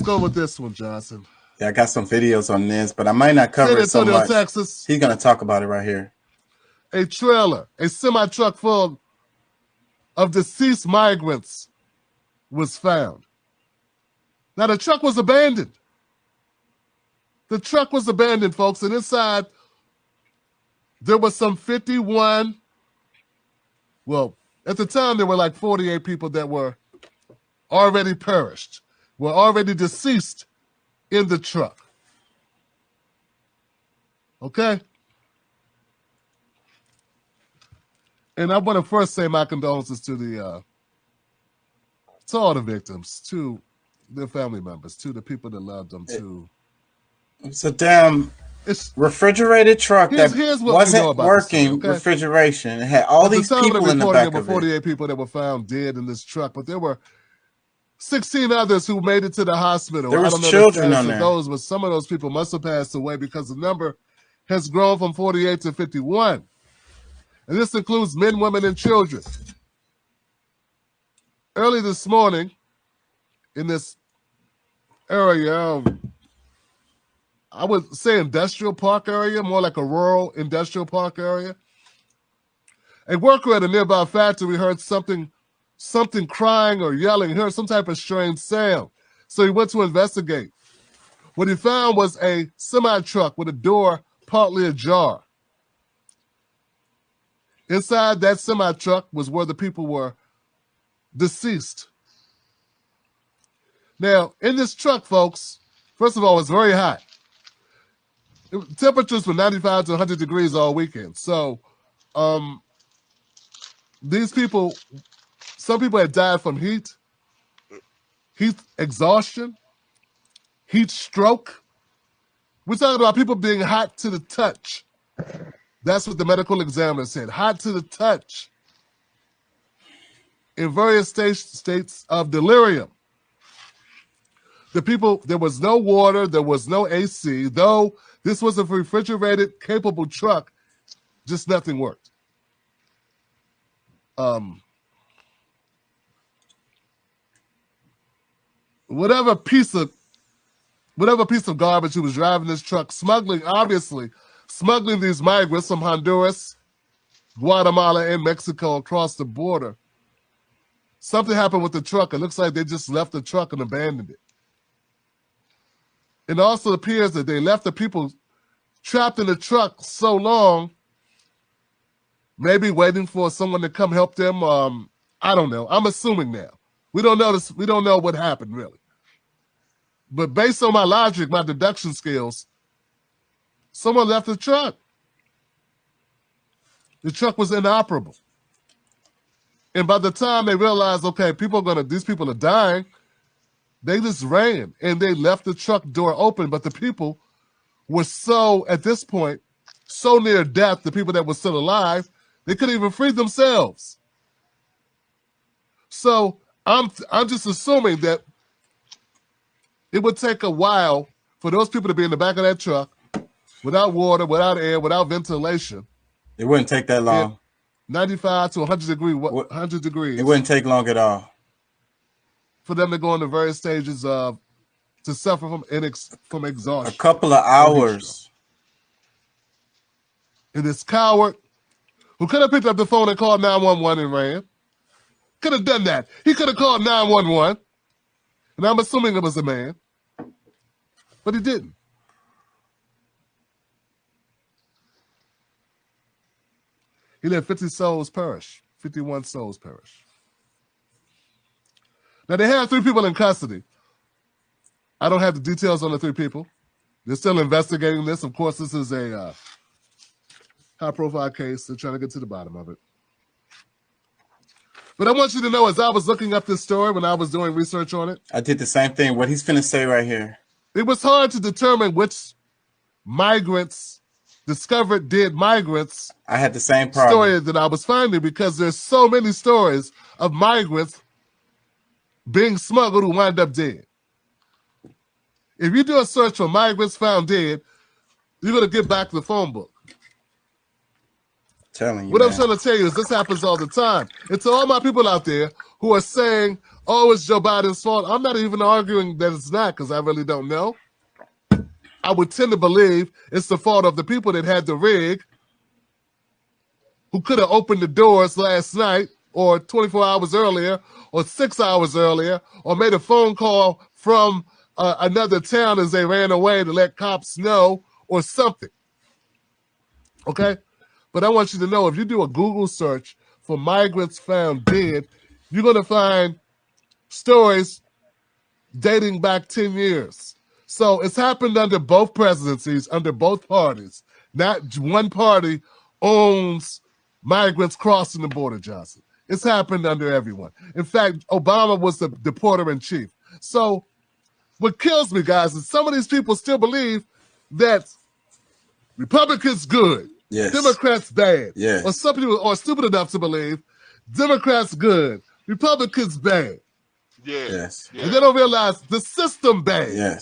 go with this one, Johnson. Yeah, I got some videos on this, but I might not cover it so much. Texas. He's going to talk about it right here. A trailer, a semi-truck full of deceased migrants was found. Now, the truck was abandoned. The truck was abandoned, folks, and inside there was some 51. Well, at the time, there were like 48 people that were already perished, were already deceased in the truck. Okay? And I want to first say my condolences to all the victims, to their family members, to the people that loved them, to... It's a damn refrigerated truck that wasn't working. Okay? Refrigeration. It had all these people in the back of it. There were 48 people that were found dead in this truck, but there were 16 others who made it to the hospital. There was children on there. But some of those people must have passed away because the number has grown from 48 to 51. And this includes men, women, and children. Early this morning, in this area, I would say industrial park area, more like a rural industrial park area, a worker at a nearby factory heard something crying or yelling, heard some type of strange sound. So he went to investigate. What he found was a semi-truck with a door partly ajar. Inside that semi-truck was where the people were deceased. Now, in this truck, folks, first of all, it's very hot. Temperatures were 95 to 100 degrees all weekend. So these people, some people had died from heat exhaustion, heat stroke. We're talking about people being hot to the touch. That's what the medical examiner said, hot to the touch. In various states of delirium. The people, there was no water, there was no AC, though this was a refrigerated, capable truck, just nothing worked. Whatever piece of garbage who was driving this truck, smuggling these migrants from Honduras, Guatemala, and Mexico across the border. Something happened with the truck. It looks like they just left the truck and abandoned it. It also appears that they left the people trapped in the truck so long, maybe waiting for someone to come help them. I don't know. I'm assuming now. We don't know this. We don't know what happened, really. But based on my logic, my deduction skills, someone left the truck. The truck was inoperable. And by the time they realized, okay, these people are dying, they just ran and they left the truck door open. But the people were at this point, so near death, the people that were still alive, they couldn't even free themselves. So I'm just assuming that it would take a while for those people to be in the back of that truck without water, without air, without ventilation. It wouldn't take that long. 95 to 100 degrees. It wouldn't take long at all. For them to go into various stages to suffer from exhaustion. A couple of hours. And this coward who could have picked up the phone and called 911 and ran, could have done that. He could have called 911. And I'm assuming it was a man. But he didn't. He let 51 souls perish. Now, they have 3 people in custody. I don't have the details on the 3 people. They're still investigating this. Of course, this is a high-profile case. They're trying to get to the bottom of it. But I want you to know, as I was looking up this story, when I was doing research on it, I did the same thing. What he's finna say right here. It was hard to determine which discovered dead migrants. I had the same problem. Story that I was finding because there's so many stories of migrants being smuggled who wind up dead. If you do a search for migrants found dead, you're going to get back the phone book. Telling you, what I'm trying to tell you is this happens all the time. And to all my people out there who are saying oh, it's Joe Biden's fault. I'm not even arguing that it's not, because I really don't know. I would tend to believe it's the fault of the people that had the rig, who could have opened the doors last night or 24 hours earlier or 6 hours earlier, or made a phone call from another town as they ran away to let cops know or something. Okay? But I want you to know, if you do a Google search for migrants found dead, you're going to find stories dating back 10 years. So it's happened under both presidencies, under both parties. Not one party owns migrants crossing the border, Johnson. It's happened under everyone. In fact, Obama was the deporter in chief. So what kills me, guys, is some of these people still believe that Republicans good, yes, Democrats bad. Yes. Or some people are stupid enough to believe Democrats good, Republicans bad. Yes. And they don't realize the system bad.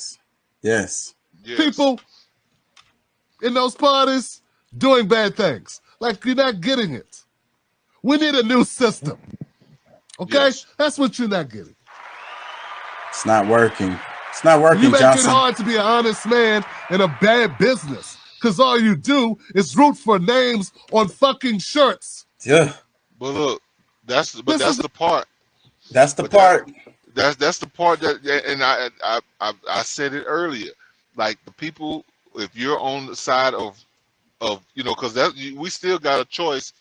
Yes. People in those parties doing bad things. Like, you're not getting it. We need a new system. Okay? Yes. That's what you're not getting. It's not working. It's not working, you make Johnson. it hard to be an honest man in a bad business, because all you do is root for names on fucking shirts. Yeah. But look, that's the part. That's the part. That's the part that, and I said it earlier. Like, the people, if you're on the side of because we still got a choice,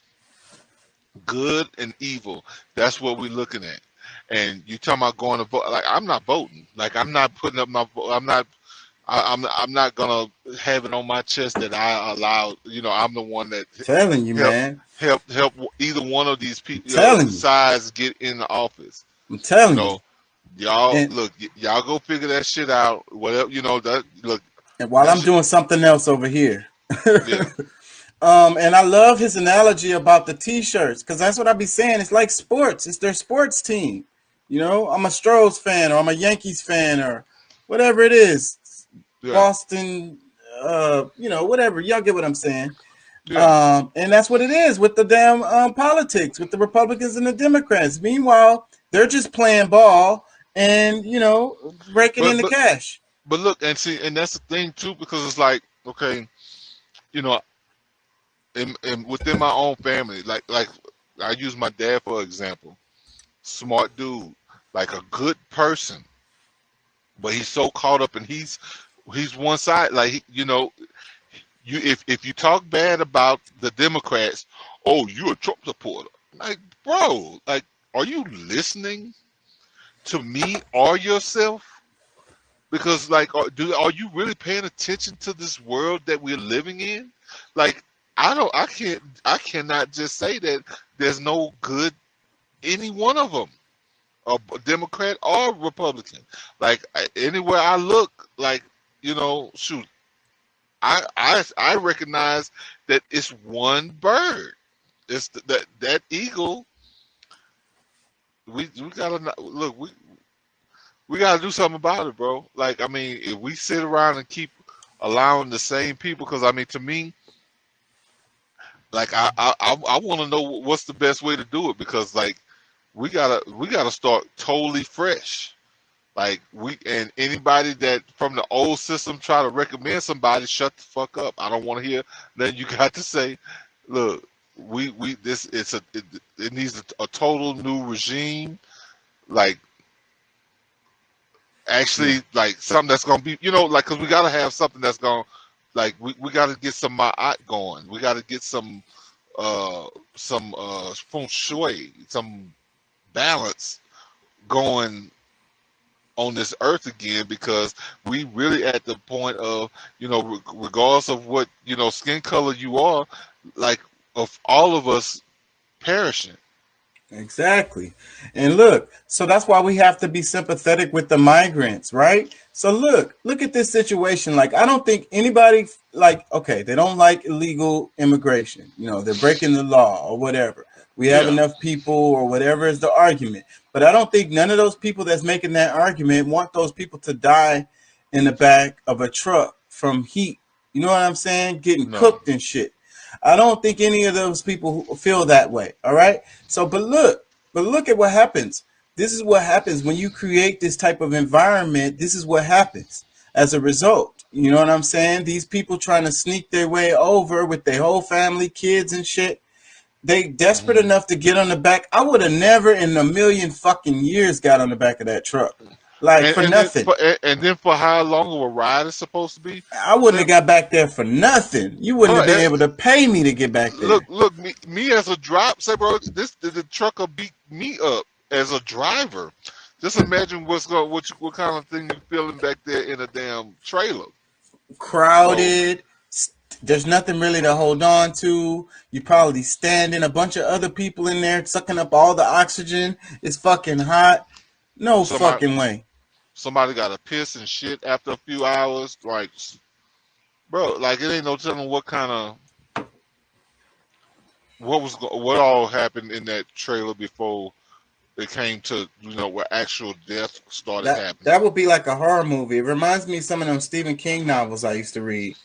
good and evil. That's what we're looking at. And you talking about going to vote? Like, I'm not voting. Like, I'm not putting up my. I'm not gonna have it on my chest that I allowed. I'm the one that telling you, man. Help either one of these people sides get in the office. I'm telling you. Y'all look. Y'all go figure that shit out. Whatever that look. And while I'm doing something else over here. Yeah. And I love his analogy about the T-shirts, because that's what I be saying. It's like sports. It's their sports team. I'm a Stros fan, or I'm a Yankees fan, or whatever it is. Yeah. Boston, whatever. Y'all get what I'm saying. Yeah. And that's what it is with the damn politics, with the Republicans and the Democrats. Meanwhile, they're just playing ball and, raking in the cash. But look, and that's the thing too, because it's like, okay, and within my own family, like I use my dad for example. Smart dude, like a good person, but he's so caught up, and he's one side. Like, if you talk bad about the Democrats, oh, you're a Trump supporter. Like, bro, like, are you listening to me or yourself? Because, like, are you really paying attention to this world that we're living in? Like, I cannot just say that there's no good any one of them, a Democrat or Republican. Like, anywhere I look, like, shoot, I recognize that it's one bird. It's that eagle. We gotta look. We gotta do something about it, bro. Like, I mean, if we sit around and keep allowing the same people, because I mean, to me, like, I want to know what's the best way to do it, because, like, we gotta start totally fresh. Like, and anybody that from the old system try to recommend somebody, shut the fuck up. I don't want to hear nothing you got to say. Look, it needs a total new regime. Like, actually, like, something that's gonna be, like, because we gotta have something that's gonna, like, we gotta get some ma'at going. We gotta get some feng shui, some balance going on this earth again, because we really at the point of, regardless of what, skin color you are, like, of all of us perishing. Exactly. And look, so that's why we have to be sympathetic with the migrants, right? So look at this situation. Like, I don't think anybody, like, okay, they don't like illegal immigration. They're breaking the law or whatever. We have enough people or whatever is the argument. But I don't think none of those people that's making that argument want those people to die in the back of a truck from heat. You know what I'm saying? Getting cooked and shit. I don't think any of those people feel that way. All right. So, but look at what happens This is what happens when you create this type of environment. This is what happens as a result. You know what I'm saying? These people trying to sneak their way over with their whole family, kids and shit. They desperate enough to get on the back. I would have never in a million fucking years got on the back of that truck. Like for nothing. And then for how long of a ride it's supposed to be? I wouldn't have got back there for nothing. You wouldn't have been able to pay me to get back there. Look, me as a driver, say, bro, the truck will beat me up as a driver. Just imagine what kind of thing you feeling back there in a damn trailer. Crowded. There's nothing really to hold on to. You probably standing, a bunch of other people in there sucking up all the oxygen. It's fucking hot. No fucking way. Somebody got to piss and shit after a few hours. Like, bro, like it ain't no telling what kind of what all happened in that trailer before it came to where actual death started happening. That would be like a horror movie. It reminds me of some of them Stephen King novels I used to read.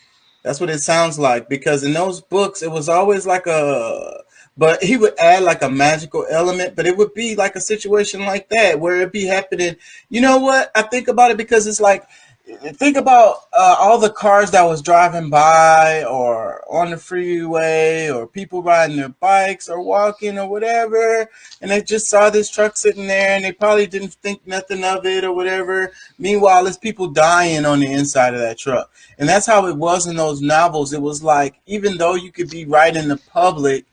That's what it sounds like, because in those books it was always like but he would add like a magical element, but it would be like a situation like that where it'd be happening. You know what? I think about it because it's like, think about all the cars that was driving by or on the freeway or people riding their bikes or walking or whatever, and they just saw this truck sitting there and they probably didn't think nothing of it or whatever. Meanwhile, there's people dying on the inside of that truck. And that's how it was in those novels. It was like, even though you could be right in the public,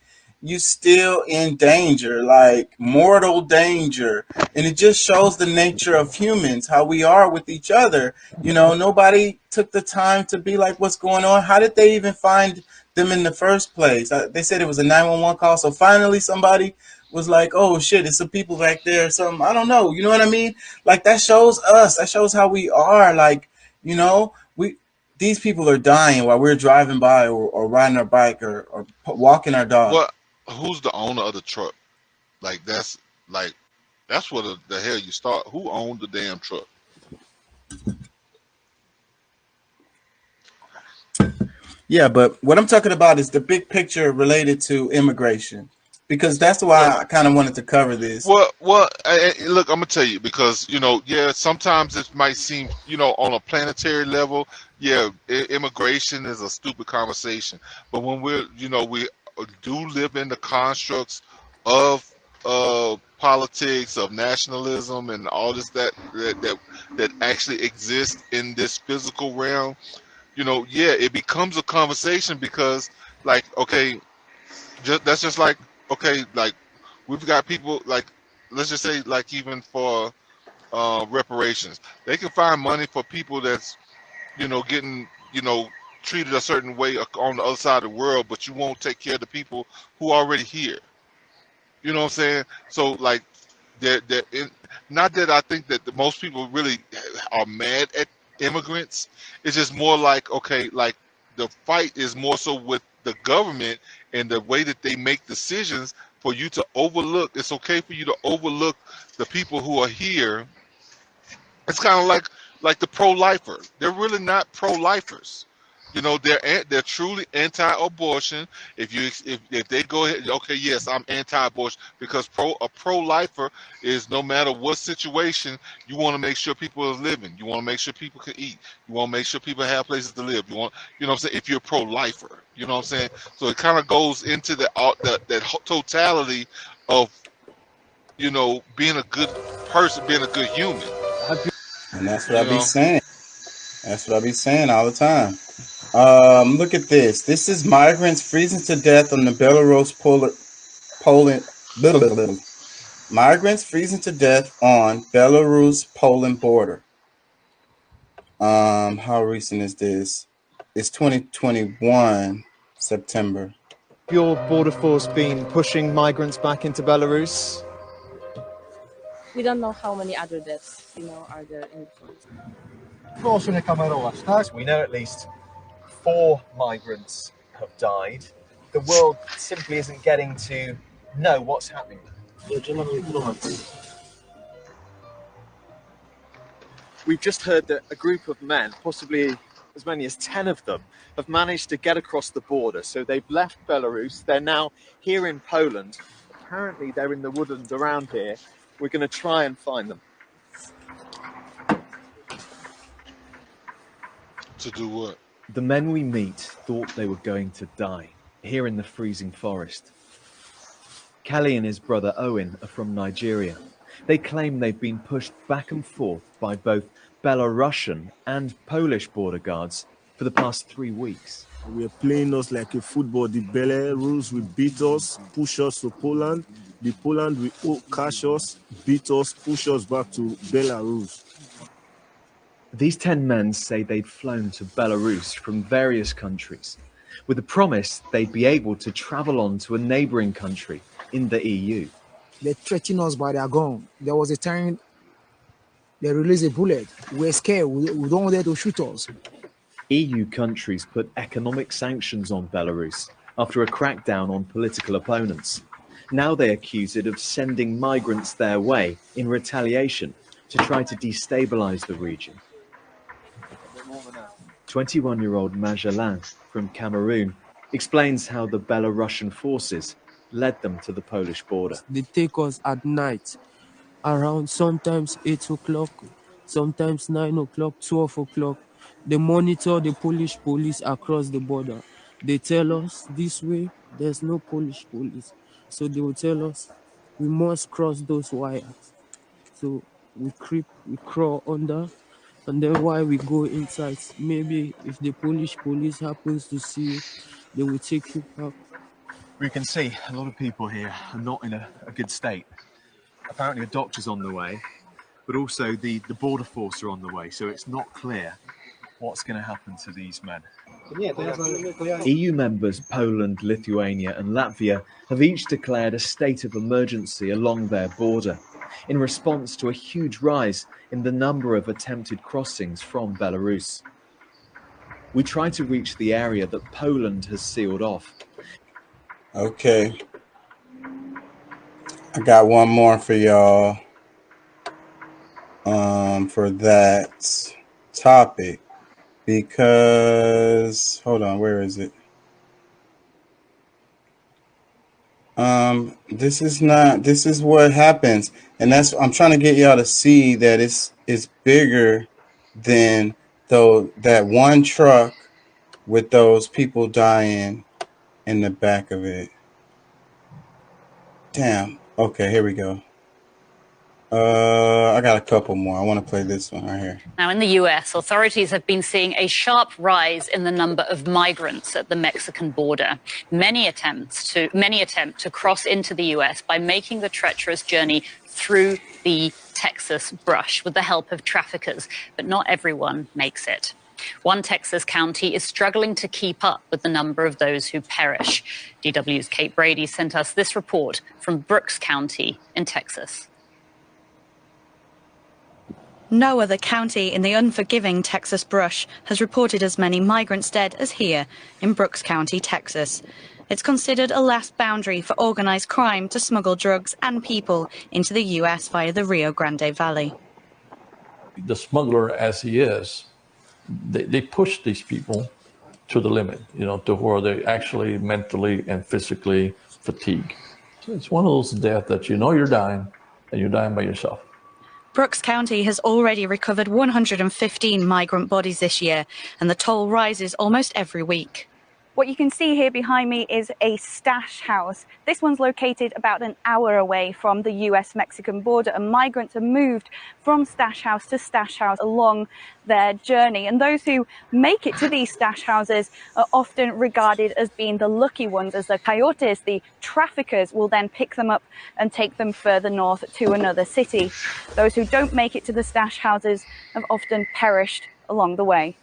you still in danger, like mortal danger. And it just shows the nature of humans, how we are with each other. Nobody took the time to be like, what's going on? How did they even find them in the first place? They said it was a 911 call. So finally somebody was like, oh shit, it's some people back there or something. I don't know. You know what I mean? Like, that shows us, that shows how we are. Like, these people are dying while we're driving by or riding our bike or walking our dog. Well, who's the owner of the truck? That's what the hell you start. Who owned the damn truck? Yeah, but what I'm talking about is the big picture related to immigration, because that's why I kind of wanted to cover this. Well, look, I'm gonna tell you, because sometimes it might seem, on a planetary level, immigration is a stupid conversation. But when we do live in the constructs of politics, of nationalism, and all this that actually exists in this physical realm, it becomes a conversation, because that's just like, okay, like we've got people, like, let's just say, like, even for reparations, they can find money for people that's getting treated a certain way on the other side of the world, but you won't take care of the people who are already here. You know what I'm saying? So, like, not that I think that most people really are mad at immigrants. It's just more like, okay, like, the fight is more so with the government and the way that they make decisions for you to overlook. It's okay for you to overlook the people who are here. It's kind of like the pro-lifer. They're really not pro-lifers. They're truly anti-abortion. If they go ahead, okay, yes, I'm anti-abortion, because a pro-lifer is, no matter what situation, you want to make sure people are living. You want to make sure people can eat. You want to make sure people have places to live. You want, what I'm saying, if you're a pro-lifer, you know what I'm saying? So it kind of goes into that totality of, being a good person, being a good human. And that's what I be saying. That's what I be saying all the time. Look at this. This is migrants freezing to death on the Poland. Migrants freezing to death on Belarus-Poland border. How recent is this? It's 2021 September. Your border force been pushing migrants back into Belarus? We don't know how many other deaths, are there in We know at least 4 migrants have died. The world simply isn't getting to know what's happening. We've just heard that a group of men, possibly as many as 10 of them, have managed to get across the border. So they've left Belarus. They're now here in Poland. Apparently they're in the woodlands around here. We're going to try and find them. To do what? The men we meet thought they were going to die here in the freezing forest. Callie and his brother Owen are from Nigeria. They claim they've been pushed back and forth by both Belarusian and Polish border guards for the past 3 weeks. We are playing us like a football. The Belarus will beat us, push us to Poland. The Poland will catch us, beat us, push us back to Belarus. These 10 men say they'd flown to Belarus from various countries with the promise they'd be able to travel on to a neighboring country in the EU. They threatened us by their gun. There was a time they released a bullet. We're scared. We don't want them to shoot us. EU countries put economic sanctions on Belarus after a crackdown on political opponents. Now they accuse it of sending migrants their way in retaliation to try to destabilize the region. 21-year-old Magellan from Cameroon explains how the Belarusian forces led them to the Polish border. They take us at night, around sometimes 8 o'clock, sometimes 9 o'clock, 12 o'clock. They monitor the Polish police across the border. They tell us this way, there's no Polish police. So they will tell us we must cross those wires. So we creep, we crawl under, and then while we go inside, maybe if the Polish police happens to see you, they will take you back. We can see a lot of people here are not in a good state. Apparently a doctor's on the way, but also the border force are on the way, so it's not clear what's going to happen to these men. EU members Poland, Lithuania and Latvia have each declared a state of emergency along their border in response to a huge rise in the number of attempted crossings from Belarus. We try to reach the area that Poland has sealed off. Okay. I got one more for y'all for that topic, because hold on, where is it? This is what happens, and I'm trying to get y'all to see that it's bigger than that one truck with those people dying in the back of it. Damn. Okay, here we go. I got a couple more. I want to play this one right here. Now, in the US, authorities have been seeing a sharp rise in the number of migrants at the Mexican border. Many attempt to cross into the US by making the treacherous journey through the Texas brush with the help of traffickers, but not everyone makes it. One Texas county is struggling to keep up with the number of those who perish. DW's Kate Brady sent us this report from Brooks County in Texas. No other county in the unforgiving Texas brush has reported as many migrants dead as here in Brooks County, Texas. It's considered a last boundary for organized crime to smuggle drugs and people into the U.S. via the Rio Grande Valley. The smuggler, as he is, they push these people to the limit, to where they actually mentally and physically fatigue. So it's one of those deaths that you're dying, and you're dying by yourself. Brooks County has already recovered 115 migrant bodies this year, and the toll rises almost every week. What you can see here behind me is a stash house. This one's located about an hour away from the US-Mexican border, and migrants are moved from stash house to stash house along their journey. And those who make it to these stash houses are often regarded as being the lucky ones, as the coyotes, the traffickers, will then pick them up and take them further north to another city. Those who don't make it to the stash houses have often perished along the way.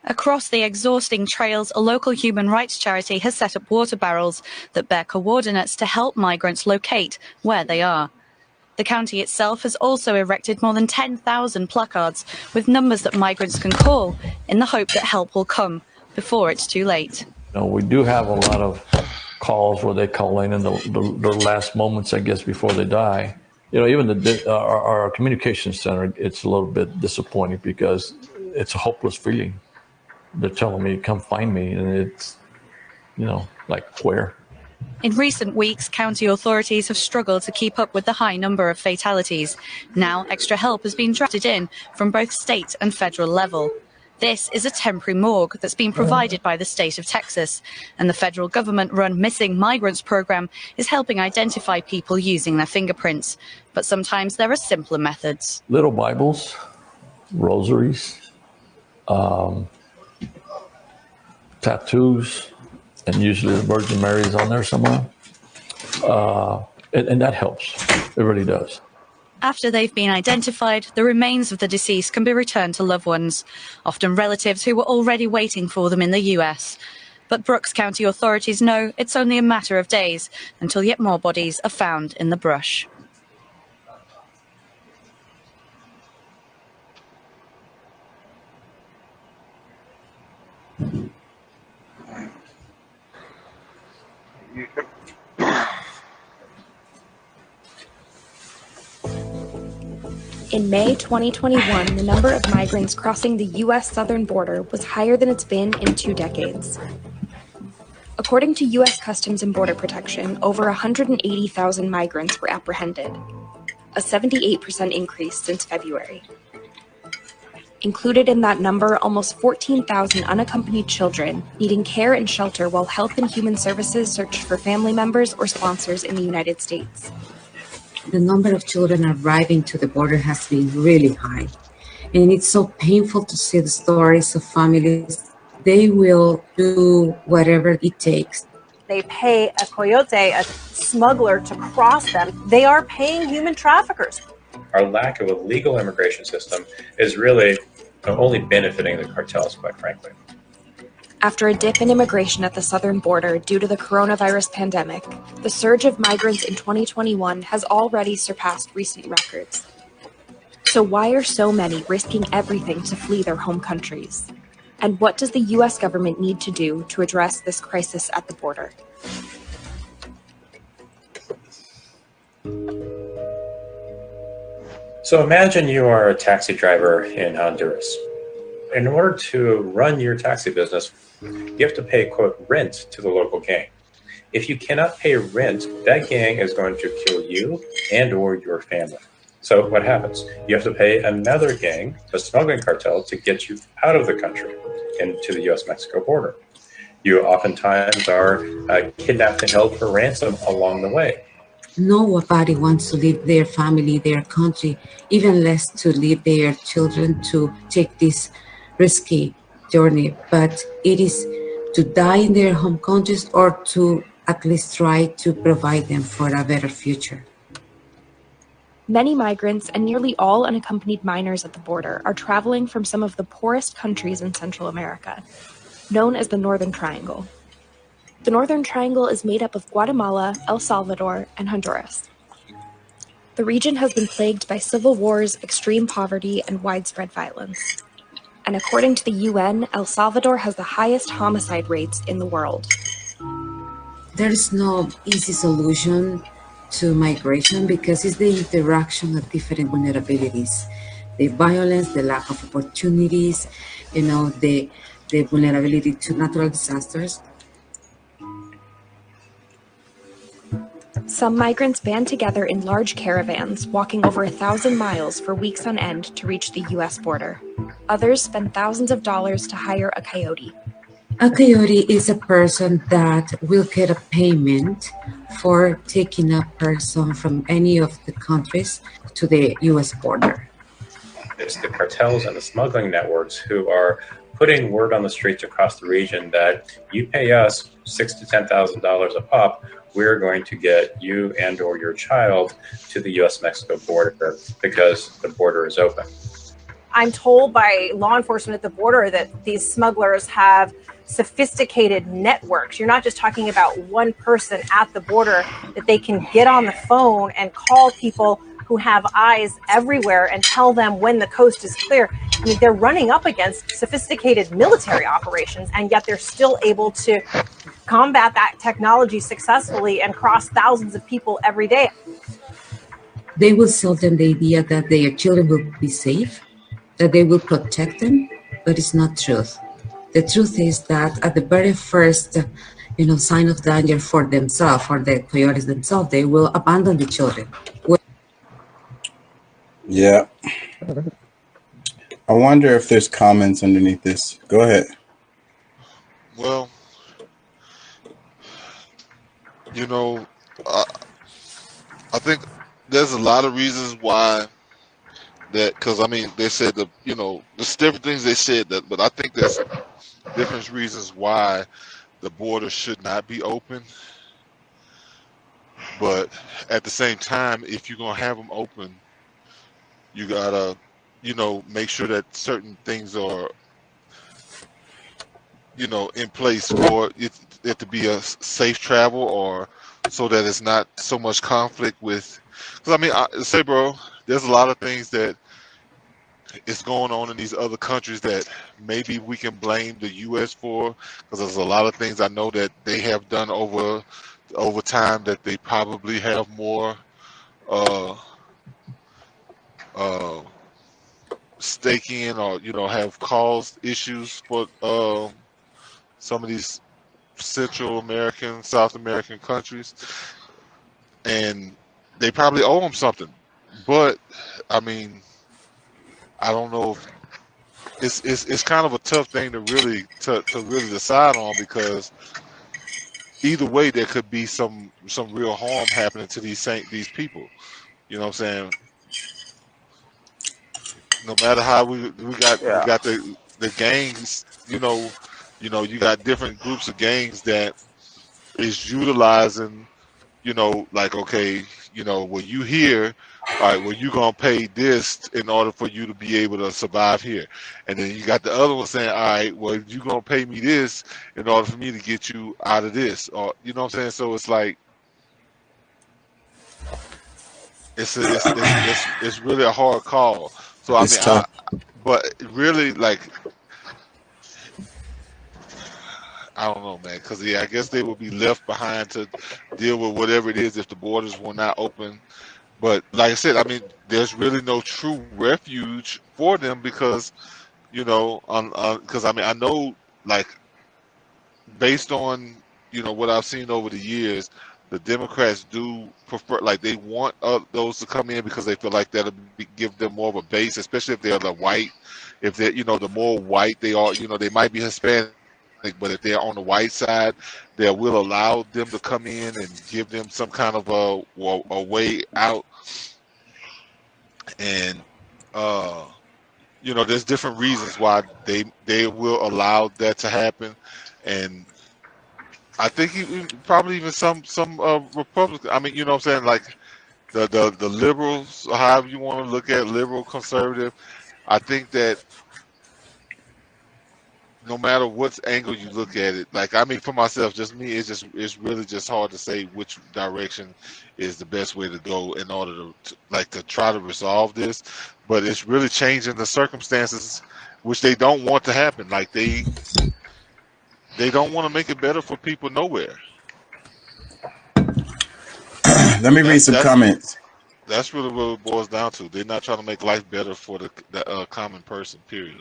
Across the exhausting trails, a local human rights charity has set up water barrels that bear coordinates to help migrants locate where they are. The county itself has also erected more than 10,000 placards with numbers that migrants can call in the hope that help will come before it's too late. We do have a lot of calls where they call in the last moments, I guess, before they die. Even our communications center, it's a little bit disappointing because it's a hopeless feeling. They're telling me, come find me. And it's, like, where? In recent weeks, county authorities have struggled to keep up with the high number of fatalities. Now, extra help has been drafted in from both state and federal level. This is a temporary morgue that's been provided by the state of Texas, and the federal government-run Missing Migrants program is helping identify people using their fingerprints. But sometimes there are simpler methods. Little Bibles, rosaries, tattoos, and usually the Virgin Mary is on there somewhere. And that helps. It really does. After they've been identified, the remains of the deceased can be returned to loved ones, often relatives who were already waiting for them in the US. But Brooks County authorities know it's only a matter of days until yet more bodies are found in the brush. In May 2021, the number of migrants crossing the U.S. southern border was higher than it's been in 2 decades. According to U.S. Customs and Border Protection, over 180,000 migrants were apprehended, a 78% increase since February. Included in that number, almost 14,000 unaccompanied children needing care and shelter while Health and Human Services searched for family members or sponsors in the United States. The number of children arriving to the border has been really high. And it's so painful to see the stories of families. They will do whatever it takes. They pay a coyote, a smuggler, to cross them. They are paying human traffickers. Our lack of a legal immigration system is really only benefiting the cartels, quite frankly. After a dip in immigration at the southern border due to the coronavirus pandemic, the surge of migrants in 2021 has already surpassed recent records. So why are so many risking everything to flee their home countries? And what does the U.S. government need to do to address this crisis at the border? So imagine you are a taxi driver in Honduras. In order to run your taxi business, you have to pay, quote, rent to the local gang. If you cannot pay rent, that gang is going to kill you and or your family. So what happens? You have to pay another gang, the smuggling cartel, to get you out of the country into the U.S.-Mexico border. You oftentimes are kidnapped and held for ransom along the way. Nobody wants to leave their family, their country, even less to leave their children to take this risky journey, but it is to die in their home countries or to at least try to provide them for a better future. Many migrants and nearly all unaccompanied minors at the border are traveling from some of the poorest countries in Central America, known as the Northern Triangle. The Northern Triangle is made up of Guatemala, El Salvador, and Honduras. The region has been plagued by civil wars, extreme poverty, and widespread violence. And according to the UN, El Salvador has the highest homicide rates in the world. There is no easy solution to migration because it's the interaction of different vulnerabilities. The violence, the lack of opportunities, the vulnerability to natural disasters. Some migrants band together in large caravans, walking over 1,000 miles for weeks on end to reach the U.S. border. Others spend thousands of dollars to hire a coyote. A coyote is a person that will get a payment for taking a person from any of the countries to the U.S. border. It's the cartels and the smuggling networks who are putting word on the streets across the region that you pay us $6,000 to $10,000 a pop, we're going to get you and or your child to the U.S.-Mexico border because the border is open. I'm told by law enforcement at the border that these smugglers have sophisticated networks. You're not just talking about one person at the border, that they can get on the phone and call people who have eyes everywhere and tell them when the coast is clear. I mean, they're running up against sophisticated military operations, and yet they're still able to combat that technology successfully and cross thousands of people every day. They will sell them the idea that their children will be safe, that they will protect them, but it's not truth. The truth is that at the very first sign of danger for themselves, for the coyotes themselves, they will abandon the children. Yeah. I wonder if there's comments underneath this. Go ahead. Well, you know, I think there's a lot of reasons why that, because I mean, they said that, you know, there's different things they said that, but I think there's different reasons why the border should not be open. But at the same time, if you're gonna have them open, you gotta, you know, make sure that certain things are, you know, in place for it to be a safe travel, or so that it's not so much conflict with. Because I mean, I say, bro, there's a lot of things that is going on in these other countries that maybe we can blame the U.S. for, because there's a lot of things I know that they have done over time that they probably have more stake in, or, you know, have caused issues for some of these Central American, South American countries, and they probably owe them something. But I mean, I don't know if it's kind of a tough thing to really decide on, because either way there could be some real harm happening to these people. You know what I'm saying? No matter how we got the gangs, you know, you got different groups of gangs that is utilizing, you know, like, okay, you know, well, you here, all right, well, you gonna pay this in order for you to be able to survive here. And then you got the other one saying, all right, well, you gonna pay me this in order for me to get you out of this, or, you know what I'm saying? So it's like, it's really a hard call. So I mean, but really, like, I don't know, man, because I guess they would be left behind to deal with whatever it is if the borders were not open. But like I said, I mean, there's really no true refuge for them, because, you know, because I mean, I know, like, based on, you know, what I've seen over the years, the Democrats do prefer, like, they want those to come in because they feel like that'll give them more of a base, especially if they're the white. If they're, you know, the more white they are, you know, they might be Hispanic, but if they're on the white side, they will allow them to come in and give them some kind of a way out. And you know, there's different reasons why they will allow that to happen. And I think probably even some Republicans. I mean, you know what I'm saying, like the liberals, however you want to look at liberal, conservative. I think that no matter what angle you look at it, like, I mean, for myself, just me, it's really just hard to say which direction is the best way to go in order to try to resolve this. But it's really changing the circumstances, which they don't want to happen. Like, they don't want to make it better for people nowhere. Let me read some comments. That's really what it boils down to. They're not trying to make life better for the common person, period.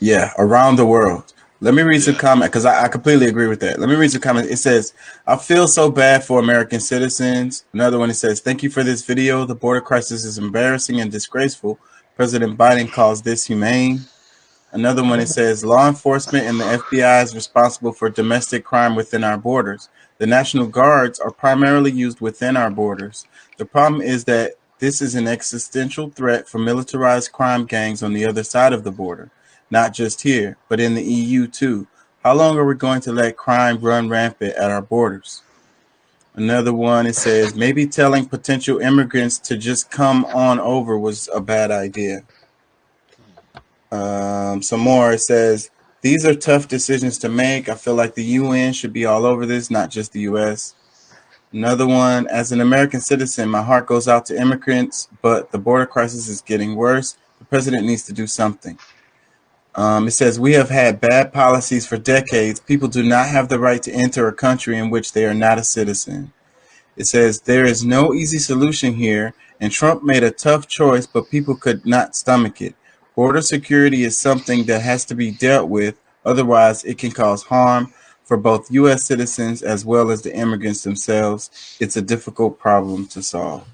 Yeah, around the world. Let me read some comment, because I completely agree with that. Let me read some comments. It says, I feel so bad for American citizens. Another one, it says, thank you for this video. The border crisis is embarrassing and disgraceful. President Biden calls this humane. Another one, it says, law enforcement and the FBI is responsible for domestic crime within our borders. The National Guards are primarily used within our borders. The problem is that this is an existential threat for militarized crime gangs on the other side of the border. Not just here, but in the EU too. How long are we going to let crime run rampant at our borders? Another one, it says, maybe telling potential immigrants to just come on over was a bad idea. Some more, it says, these are tough decisions to make. I feel like the UN should be all over this, not just the US. Another one, as an American citizen, my heart goes out to immigrants, but the border crisis is getting worse. The president needs to do something. It says, we have had bad policies for decades. People do not have the right to enter a country in which they are not a citizen. It says, there is no easy solution here, and Trump made a tough choice, but people could not stomach it. Border security is something that has to be dealt with. Otherwise, it can cause harm for both U.S. citizens as well as the immigrants themselves. It's a difficult problem to solve.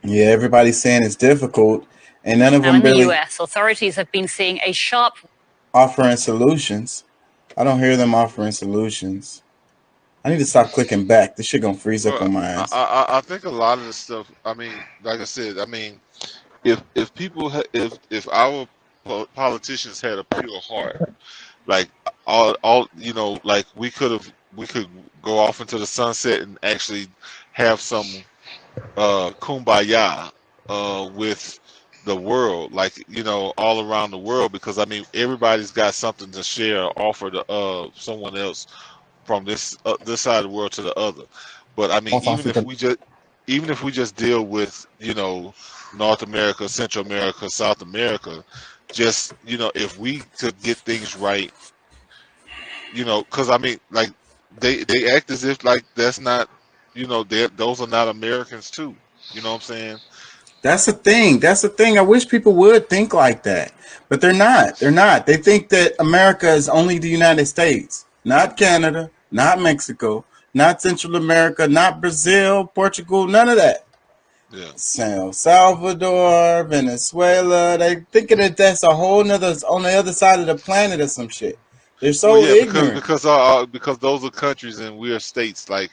Yeah, everybody's saying it's difficult, and none of Now, them in the really US, authorities have been seeing a sharp offering solutions. I don't hear them offering solutions. I need to stop clicking back. This shit gonna freeze up Well, on my ass. I think a lot of the stuff. I mean, like I said, I mean, if people if our politicians had a pure heart, like all you know, like we could go off into the sunset and actually have some kumbaya with the world, like, you know, all around the world, because I mean everybody's got something to share or offer to someone else from this side of the world to the other. But I mean, North even African. if we just deal with, you know, North America, Central America, South America, just, you know, if we could get things right, you know, because I mean, like they act as if like that's not, you know, those are not Americans too. You know what I'm saying? That's the thing. That's the thing. I wish people would think like that, but they're not. They're not. They think that America is only the United States, not Canada, not Mexico, not Central America, not Brazil, Portugal, none of that. Yeah. El Salvador, Venezuela. They thinking that that's a whole nother on the other side of the planet or some shit. They're so Well, yeah, ignorant. because those are countries and we are states. Like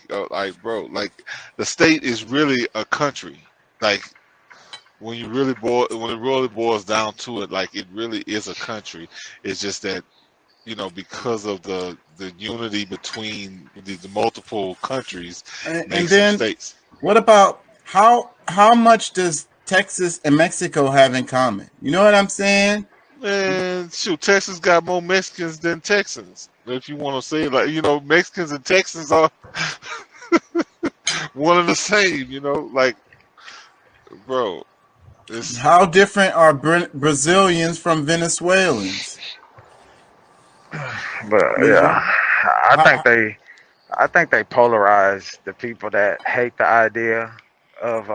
bro, like the state is really a country. Like when it really boils down to it, like it really is a country. It's just that, you know, because of the unity between the multiple countries, And makes them then states. what about how much does Texas and Mexico have in common? You know what I'm saying? Man, shoot, Texas got more Mexicans than Texans. If you want to say it, like, you know, Mexicans and Texans are one and the same. You know, like, bro, it's How different are Brazilians from Venezuelans? But Major? yeah, I think they polarize the people that hate the idea of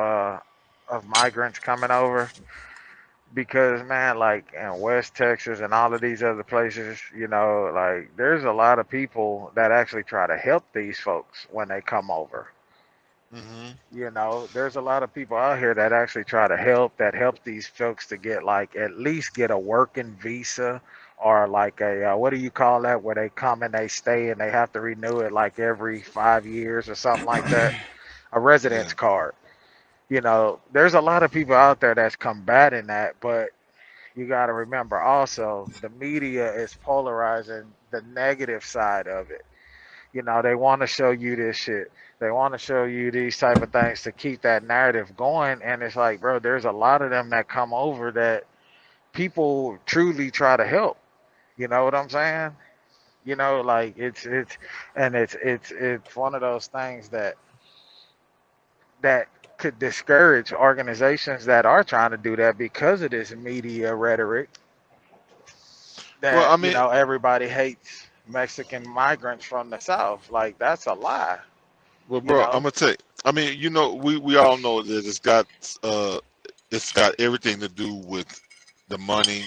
migrants coming over, because man, like in West Texas and all of these other places, you know, like there's a lot of people that actually try to help these folks when they come over. You know, there's a lot of people out here that actually try to help these folks to get like at least get a working visa, or like a what do you call that, where they come and they stay and they have to renew it like every 5 years or something like that, a residence card. You know, there's a lot of people out there that's combating that, but you got to remember also the media is polarizing the negative side of it. You know, they want to show you this shit. They want to show you these type of things to keep that narrative going. And it's like, bro, there's a lot of them that come over that people truly try to help. You know what I'm saying? You know, like it's one of those things that could discourage organizations that are trying to do that because of this media rhetoric that, well, I mean, you know, everybody hates Mexican migrants from the South. Like, that's a lie. well, You bro, know? I'm gonna tell you. I mean, you know, we all know that it's got everything to do with the money,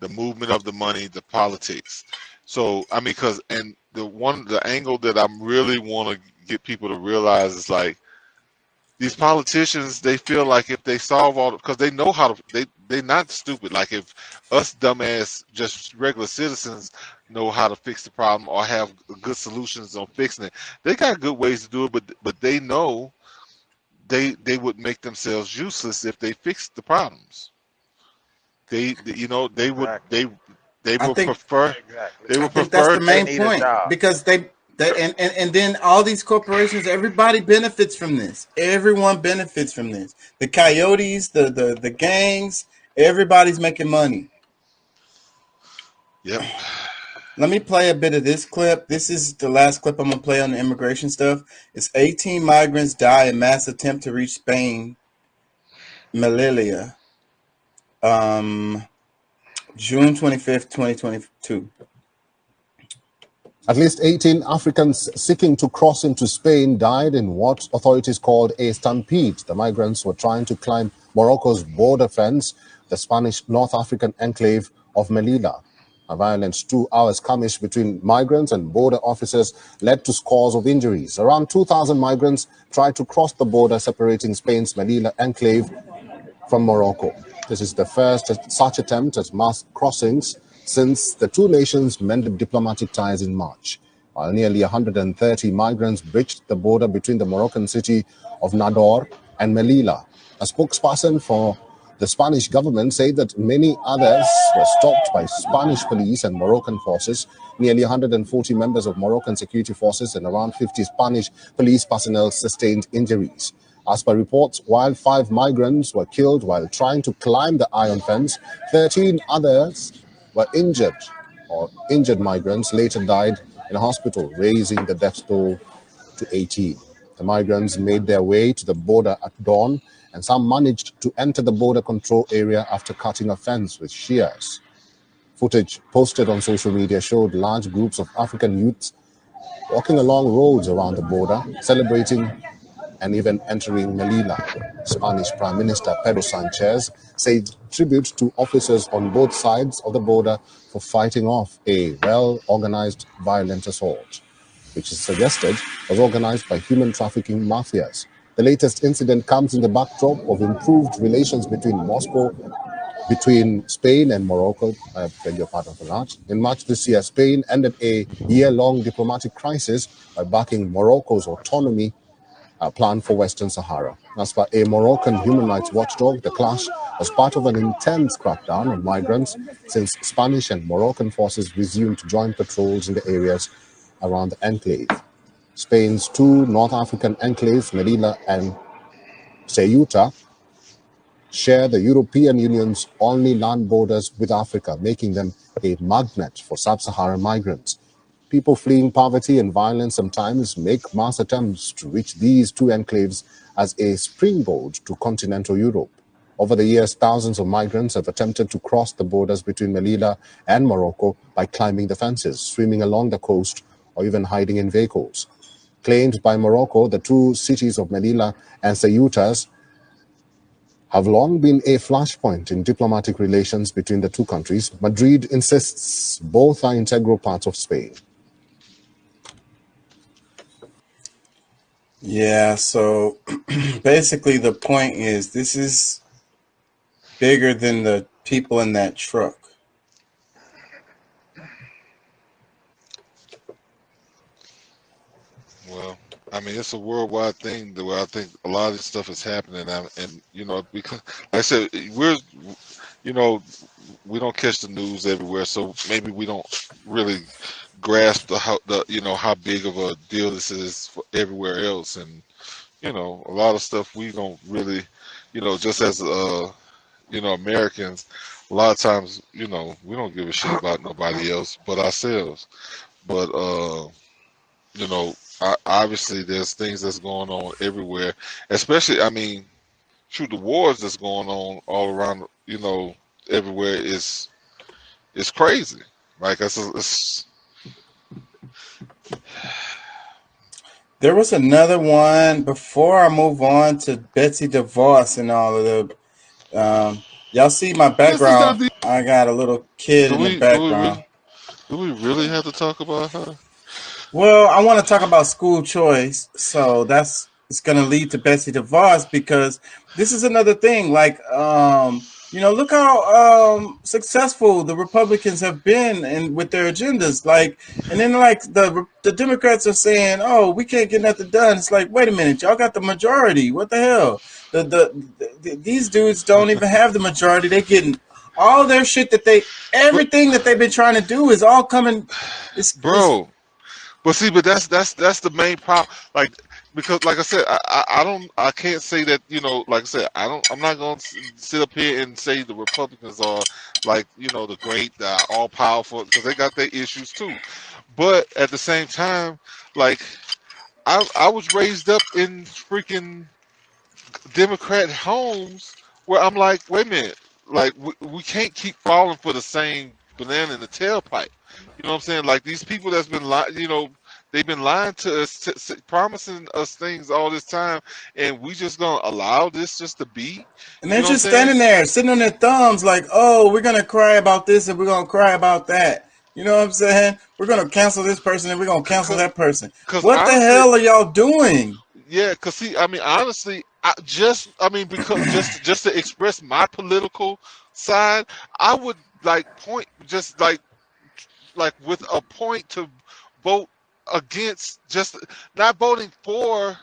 the movement of the money, the politics. So I mean, the angle that I really want to get people to realize is like these politicians, they feel like if they solve all, because they know how to, they're not stupid. Like if us dumbass, just regular citizens know how to fix the problem or have good solutions on fixing it, they got good ways to do it. But they know they would make themselves useless if they fixed the problems. You know, they would I would think prefer they I would think that's prefer the main need a point, job. because and then all these corporations, everybody benefits from this. Everyone benefits from this. The coyotes, the gangs, everybody's making money. Yep. Let me play a bit of this clip. This is the last clip I'm gonna play on the immigration stuff. It's 18 migrants die in mass attempt to reach Spain, Melilla, June 25th, 2022. At least 18 Africans seeking to cross into Spain died in what authorities called a stampede. The migrants were trying to climb Morocco's border fence, the Spanish North African enclave of Melilla. A violent 2-hour skirmish between migrants and border officers led to scores of injuries. Around 2,000 migrants tried to cross the border separating Spain's Melilla enclave from Morocco. This is the first such attempt at mass crossings since the two nations mended diplomatic ties in March, while nearly 130 migrants breached the border between the Moroccan city of Nador and Melilla. A spokesperson for the Spanish government said that many others were stopped by Spanish police and Moroccan forces. Nearly 140 members of Moroccan security forces and around 50 Spanish police personnel sustained injuries. As per reports, while 5 migrants were killed while trying to climb the iron fence, 13 others were injured, or injured migrants later died in a hospital, raising the death toll to 18. The migrants made their way to the border at dawn, and some managed to enter the border control area after cutting a fence with shears. Footage posted on social media showed large groups of African youths walking along roads around the border, celebrating and even entering Melilla. Spanish Prime Minister Pedro Sanchez said tribute to officers on both sides of the border for fighting off a well-organized violent assault, which is suggested was organized by human trafficking mafias. The latest incident comes in the backdrop of improved relations between Spain and Morocco. I beg your pardon for that. In March this year, Spain ended a year-long diplomatic crisis by backing Morocco's autonomy plan for Western Sahara. As per a Moroccan human rights watchdog, the clash was part of an intense crackdown on migrants since Spanish and Moroccan forces resumed joint patrols in the areas around the enclave. Spain's two North African enclaves, Melilla and Ceuta, share the European Union's only land borders with Africa, making them a magnet for sub-Saharan migrants. People fleeing poverty and violence sometimes make mass attempts to reach these two enclaves as a springboard to continental Europe. Over the years, thousands of migrants have attempted to cross the borders between Melilla and Morocco by climbing the fences, swimming along the coast, or even hiding in vehicles. Claimed by Morocco, the two cities of Melilla and Ceuta have long been a flashpoint in diplomatic relations between the two countries. Madrid insists both are integral parts of Spain. Yeah, so basically the point is this is bigger than the people in that truck. Well, I mean, it's a worldwide thing where I think a lot of this stuff is happening, and you know, because like I said, you know, we don't catch the news everywhere, so maybe we don't really grasp how big of a deal this is for everywhere else, and you know, a lot of stuff we don't really, you know, just as Americans, a lot of times, you know, we don't give a shit about nobody else but ourselves, but you know. Obviously, there's things that's going on everywhere, especially, I mean, shoot, the wars that's going on all around, you know, everywhere is crazy. Like, There was another one before I move on to Betsy DeVos and all of the. Y'all see my background? I got a little kid in the background. Do we really have to talk about her? Well, I want to talk about school choice, so it's going to lead to Betsy DeVos because this is another thing. Like, you know, look how successful the Republicans have been with their agendas. Like, and then like the Democrats are saying, "Oh, we can't get nothing done." It's like, wait a minute, y'all got the majority. What the hell? These dudes don't even have the majority. They're getting all their shit everything that they've been trying to do is all coming. Bro. But see, that's the main problem. Like, because like I said, I can't say that, you know, like I said, I'm not going to sit up here and say the Republicans are like, you know, the great, all powerful, because they got their issues too. But at the same time, like, I was raised up in freaking Democrat homes where I'm like, wait a minute, like we can't keep falling for the same banana in the tailpipe. You know what I'm saying? Like, these people that's been, you know, They've been lying to us, promising us things all this time, and we just gonna allow this just to be. And You they're know what I'm just saying? standing there, sitting on their thumbs, like, oh, we're gonna cry about this and we're gonna cry about that. You know what I'm saying? We're gonna cancel this person and we're gonna cancel that person. Because What the honestly, hell are y'all doing? yeah, because see, I mean, honestly, because just to express my political side, I would like point just like with a point to vote against, just not voting for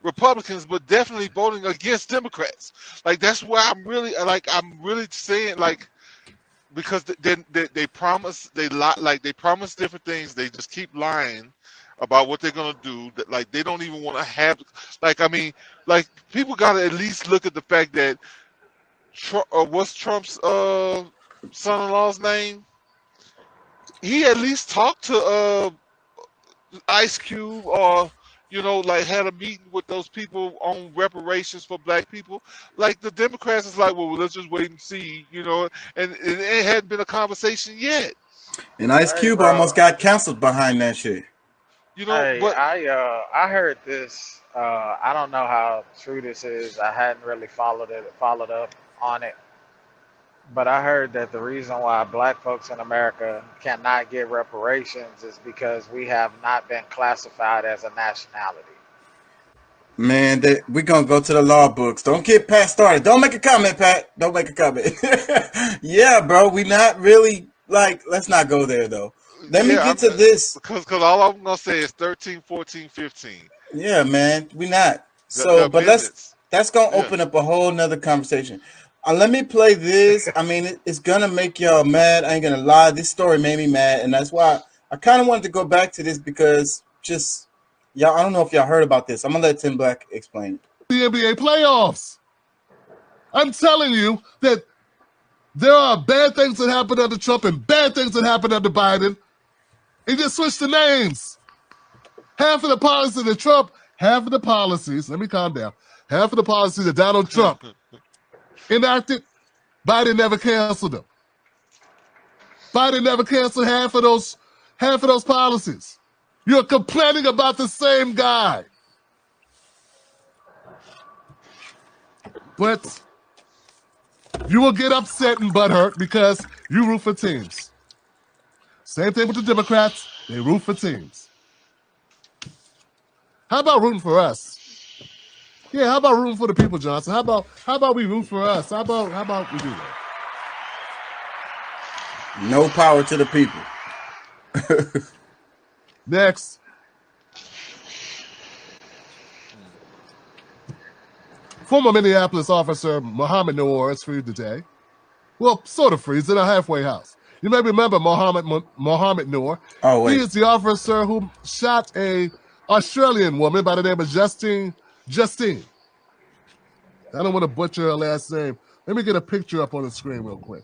Republicans, but definitely voting against Democrats. Like that's where I'm really saying, like, because they promise, they lie, like they promise different things. They just keep lying about what they're gonna do. That, like, they don't even want to have. Like, I mean, like, people gotta at least look at the fact that what's Trump's son-in-law's name? He at least talked to Ice Cube, or like had a meeting with those people on reparations for black people. Like, the Democrats is like, well, let's just wait and see, and it hadn't been a conversation yet. And Ice Cube almost got canceled behind that shit. I heard this. I don't know how true this is. I hadn't really followed up on it. But I heard that the reason why black folks in America cannot get reparations is because we have not been classified as a nationality. Man, we're going to go to the law books. Don't get Pat started. Don't make a comment, Pat. Don't make a comment. Yeah, bro, we not really, like, let's not go there, though. Let me get to this. Because all I'm going to say is 13, 14, 15. Yeah, man, we not. So, but that's going to open up a whole nother conversation. Let me play this. I mean, it's going to make y'all mad. I ain't going to lie. This story made me mad. And that's why I kind of wanted to go back to this, because just, y'all, I don't know if y'all heard about this. I'm going to let Tim Black explain. The NBA playoffs. I'm telling you that there are bad things that happened under Trump and bad things that happened under Biden. And just switch the names. Half of the policies of Trump, half of the policies, let me calm down, half of the policies that Donald Trump enacted, Biden never canceled them. Biden never canceled half of those policies. You're complaining about the same guy. But you will get upset and butthurt because you root for teams. Same thing with the Democrats. They root for teams. How about rooting for us? Yeah, how about rooting for the people, Johnson? How about we root for us? How about we do that? No power to the people. Next. Former Minneapolis officer Mohammed Noor is freed today. Well, sort of free. He's in a halfway house. You may remember Mohammed Noor. Oh, wait. He is the officer who shot a Australian woman by the name of Justine. I don't want to butcher her last name. Let me get a picture up on the screen real quick.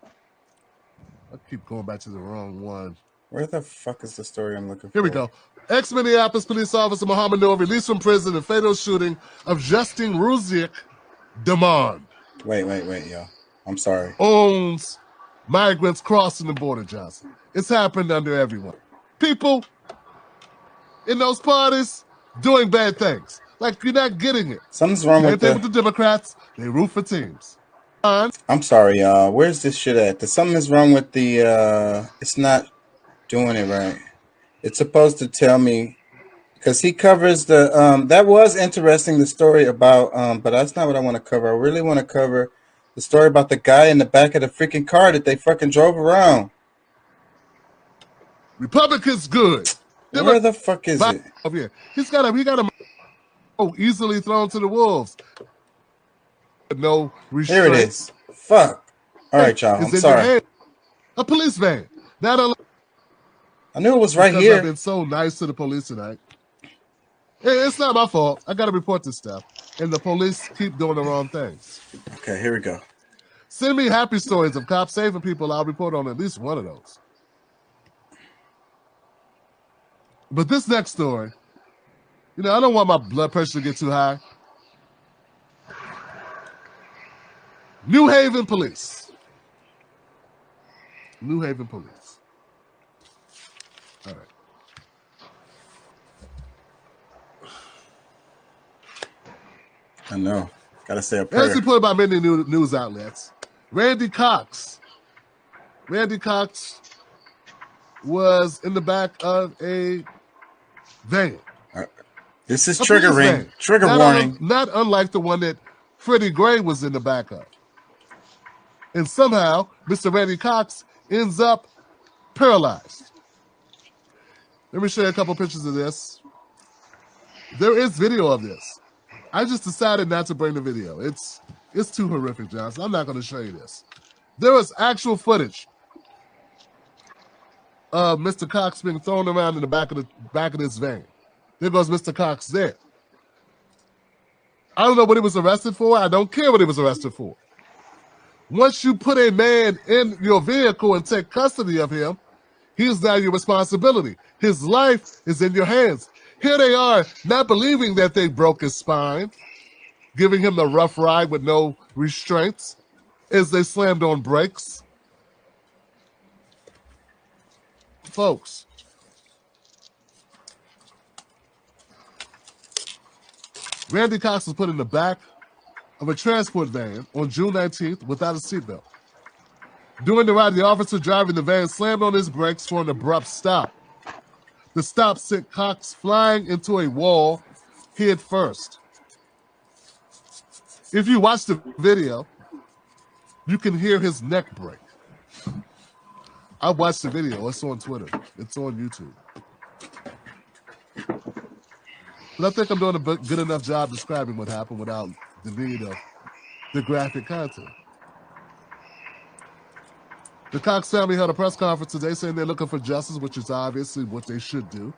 I keep going back to the wrong one. Where the fuck is the story I'm looking for? Here we go. Ex-Minneapolis police officer Mohammed Noor released from prison in fatal shooting of Justine Ruziek Demond. Wait, y'all. I'm sorry. Owns migrants crossing the border, Johnson. It's happened under everyone. People in those parties doing bad things. Like, you're not getting it. Something's wrong with the Democrats. They root for teams. I'm sorry, y'all. Where's this shit at? Something's wrong with the, it's not doing it right. It's supposed to tell me, because he covers the, that was interesting, the story about, but that's not what I want to cover. I really want to cover the story about the guy in the back of the freaking car that they fucking drove around. Republicans good. Where the fuck is it? Over here. He got him easily thrown to the wolves. No restraint. Here it is. Fuck. All right, y'all. I'm sorry. A police van. I knew it was right here. I've been so nice to the police tonight. Hey, it's not my fault. I got to report this stuff. And the police keep doing the wrong things. Okay, here we go. Send me happy stories of cops saving people. I'll report on at least one of those. But this next story, I don't want my blood pressure to get too high. New Haven Police. New Haven Police. All right. I know. Gotta say a As prayer. reported by many news outlets, Randy Cox was in the back of a van. This is A police triggering. van. Trigger Not warning. not unlike the one that Freddie Gray was in the back of. And somehow, Mr. Randy Cox ends up paralyzed. Let me show you a couple pictures of this. There is video of this. I just decided not to bring the video. It's too horrific, Johnson. I'm not going to show you this. There was actual footage of Mr. Cox being thrown around in the back of this van. There goes Mr. Cox there. I don't know what he was arrested for. I don't care what he was arrested for. Once you put a man in your vehicle and take custody of him, he's now your responsibility. His life is in your hands. Here they are, not believing that they broke his spine, giving him the rough ride with no restraints as they slammed on brakes. Folks, Randy Cox was put in the back of a transport van on June 19th without a seatbelt. During the ride, the officer driving the van slammed on his brakes for an abrupt stop. The stop sent Cox flying into a wall head first. If you watch the video, you can hear his neck break. I watched the video. It's on Twitter. It's on YouTube. But I think I'm doing a good enough job describing what happened without the need of the graphic content. The Cox family held a press conference today saying they're looking for justice, which is obviously what they should do.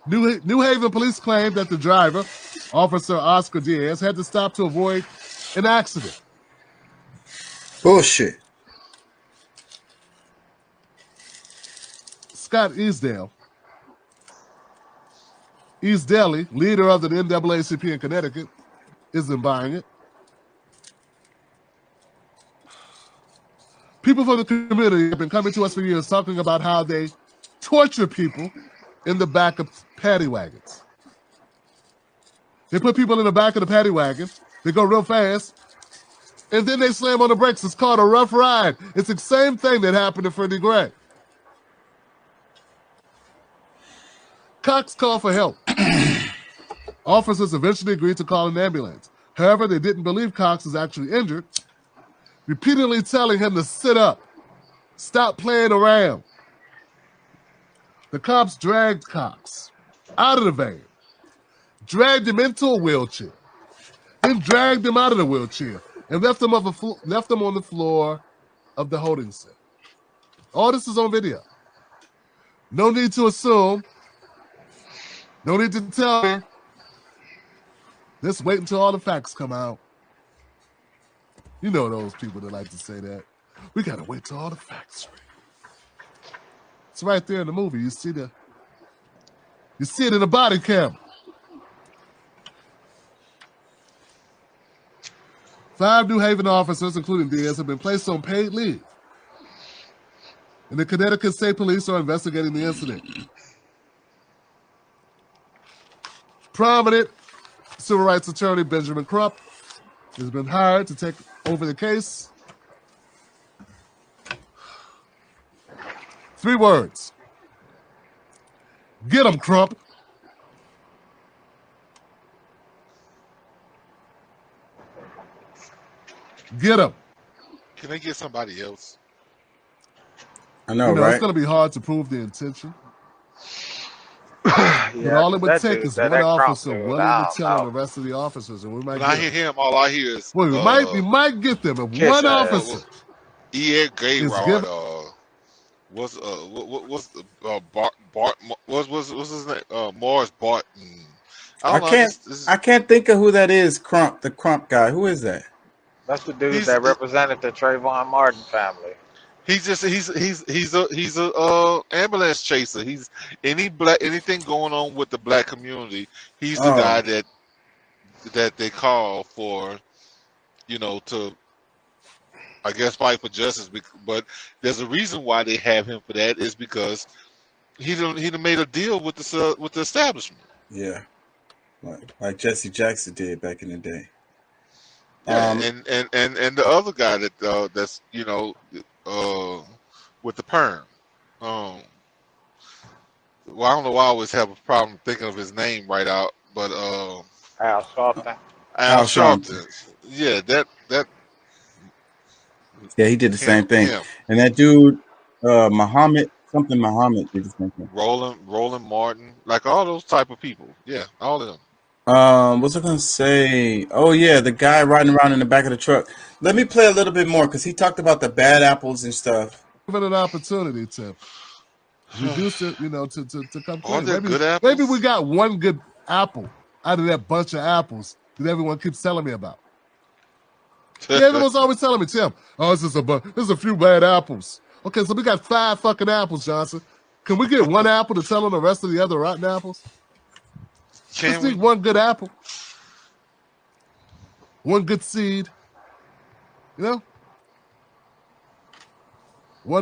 New Haven police claimed that the driver, Officer Oscar Diaz, had to stop to avoid an accident. Bullshit. Scott Easdale, leader of the NAACP in Connecticut, isn't buying it. People from the community have been coming to us for years talking about how they torture people in the back of paddy wagons. They put people in the back of the paddy wagon, they go real fast, and then they slam on the brakes. It's called a rough ride. It's the same thing that happened to Freddie Gray. Cox called for help. Officers eventually agreed to call an ambulance. However, they didn't believe Cox was actually injured, repeatedly telling him to sit up, stop playing around. The cops dragged Cox out of the van, dragged him into a wheelchair, then dragged him out of the wheelchair and left him on the floor of the holding cell. All this is on video. No need to assume. No need to tell me. Let's wait until all the facts come out. You know those people that like to say that. We gotta wait till all the facts are in. It's right there in the movie. You see it in the body camera. 5 New Haven officers, including Diaz, have been placed on paid leave. And the Connecticut State Police are investigating the incident. Prominent civil rights attorney Benjamin Crump has been hired to take over the case. 3 words. Get him, Crump. Get him. Can they get somebody else? I know, right? It's going to be hard to prove the intention. But all it would take is one officer willing to tell the rest of the officers, and we might. When I hear him, all I hear is. Well, we might get them. If one officer. Ed Gayrod. What's his name? Morris Barton. I can't think of who that is. Crump, the Crump guy. Who is that? That's the dude that represented the Trayvon Martin family. He's a ambulance chaser. He's anything going on with the black community. He's the guy that they call for, to, I guess, fight for justice. But there's a reason why they have him for that is because he done made a deal with the establishment. Yeah, like Jesse Jackson did back in the day. Yeah, and the other guy that's with the perm. Well, I don't know why I always have a problem thinking of his name right out, but Al Sharpton. Al Sharpton. Yeah, that Yeah, he did the same thing. him. And that dude, Muhammad did the same thing. Roland Martin, like all those type of people. Yeah, all of them. What's I gonna say? Oh yeah, the guy riding around in the back of the truck. Let me play a little bit more because he talked about the bad apples and stuff. Give it an opportunity to reduce it, to come Are clean. there good apples? Maybe we got one good apple out of that bunch of apples that everyone keeps telling me about. Yeah, everyone's always telling me, Tim, this is a few bad apples. Okay, so we got 5 fucking apples, Johnson. Can we get one apple to tell on the rest of the other rotten apples? Just need one good apple. One good seed. One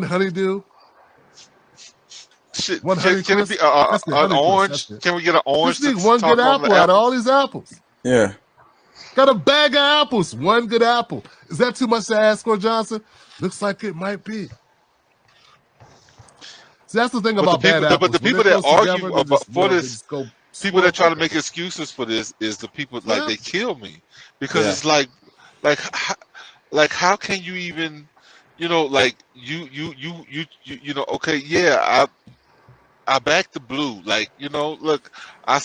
honeydew. Shit, one can it be an orange? Can we get an orange? Just need one good apple out of all these apples. Yeah. Got a bag of apples. One good apple. Is that too much to ask for, Johnson? Looks like it might be. See, that's the thing about bad apples. But the people that argue for this, people that try to make excuses for this, is the people like they kill me because it's like how can you even, okay, yeah, I back the blue, look, I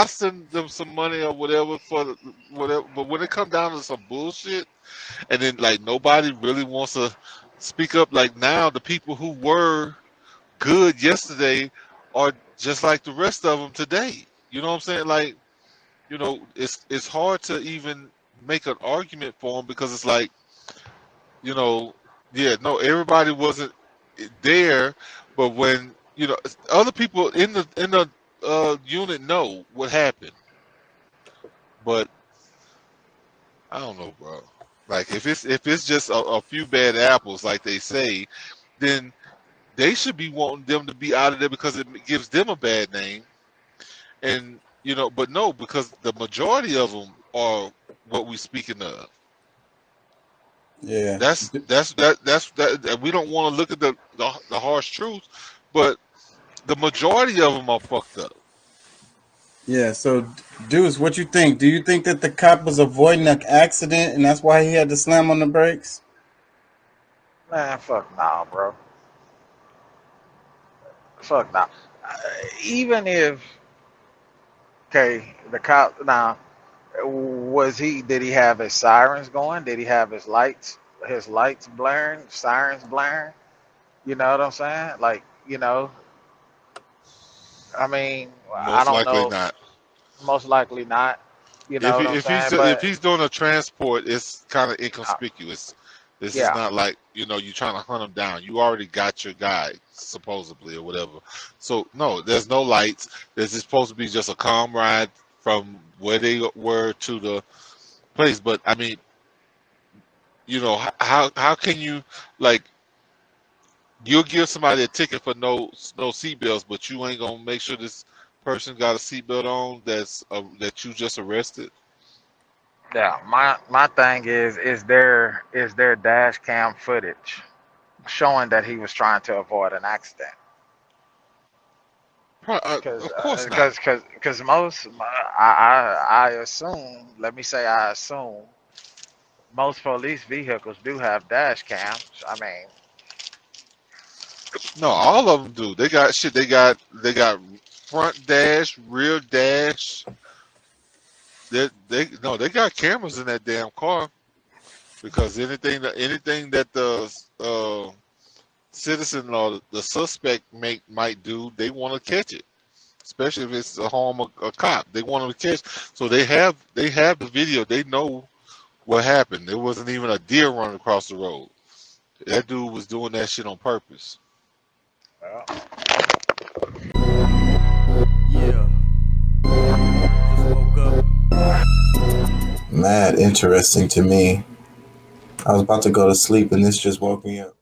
send them some money or whatever for whatever, but when it comes down to some bullshit, and then nobody really wants to speak up. Like now, the people who were good yesterday are just like the rest of them today. You know what I'm saying? It's hard to even make an argument for them because it's everybody wasn't there, but when other people in the unit know what happened, but I don't know, bro. If it's just a few bad apples, like they say, then they should be wanting them to be out of there because it gives them a bad name, and but no, because the majority of them are what we speaking of. Yeah, that's we don't want to look at the harsh truth, but the majority of them are fucked up. Yeah, so Deuce, what you think? Do you think that the cop was avoiding an accident and that's why he had to slam on the brakes? Man, fuck nah, bro. Fuck nah. Even if, the cop, did he have his sirens going? Did he have his lights blaring, sirens blaring? You know what I'm saying? I mean, I don't know. Not. Most likely not. You know if he's doing a transport, it's kind of inconspicuous. This is not like you're trying to hunt him down. You already got your guy supposedly or whatever. So no, there's no lights. This is supposed to be just a calm ride from where they were to the place. But I mean, how can you you'll give somebody a ticket for no seatbelts, but you ain't gonna make sure this person got a seatbelt on that you just arrested? Yeah, my thing is there dash cam footage showing that he was trying to avoid an accident? Of course not. Because most I assume, let me say I assume, most police vehicles do have dash cams. I mean, no, all of them do. They got shit. They got front dash, rear dash. They got cameras in that damn car because anything that the citizen or the suspect might do, they want to catch it. Especially if it's a cop, they want to catch. So they have the video. They know what happened. There wasn't even a deer running across the road. That dude was doing that shit on purpose. Yeah. Just woke up. Mad interesting to me. I was about to go to sleep and this just woke me up.